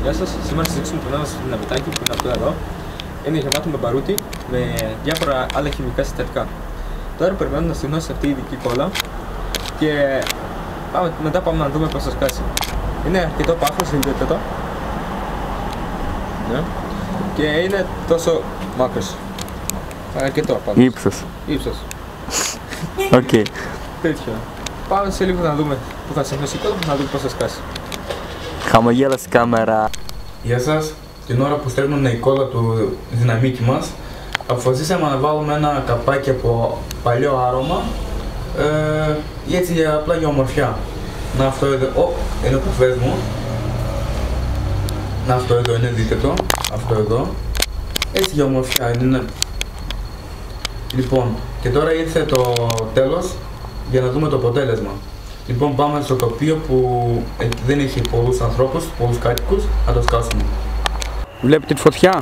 Γεια σας, σήμερα σας δείξουμε το νέο μας δυναμητάκι που είναι αυτό εδώ. Είναι γεμάτο με μπαρούτι με διάφορα άλλα χημικά συστατικά. Τώρα περιμένουμε να στεγνώσει αυτή η ειδική κόλλα και μετά πάμε να δούμε πώς θα σκάσει. Είναι αρκετό πάχος, δείτε το. Ναι. Και είναι τόσο μάκρος. Αρκετό πάνω. Ύψος. Οκ. Τέτοιο. Πάμε σε λίγο να δούμε που θα στεγνώσει η κόλλα, να δούμε πώς θα σκάσει. Χαμογέλα στην κάμερα. Γεια σας. Την ώρα που στέλνουν η κόλλα του δυναμίκι μας, αποφασίσαμε να βάλουμε ένα καπάκι από παλιό άρωμα, έτσι απλά για ομορφιά. Να αυτό εδώ, είναι το φες μου. Να αυτό εδώ είναι, δείτε το. Αυτό εδώ. Έτσι για ομορφιά είναι. Λοιπόν, και τώρα ήρθε το τέλος για να δούμε το αποτέλεσμα. Λοιπόν, πάμε στο τοπίο που δεν έχει πολλούς ανθρώπους, πολλούς κάτοικους, να το σκάσουμε. Βλέπετε τη φωτιά.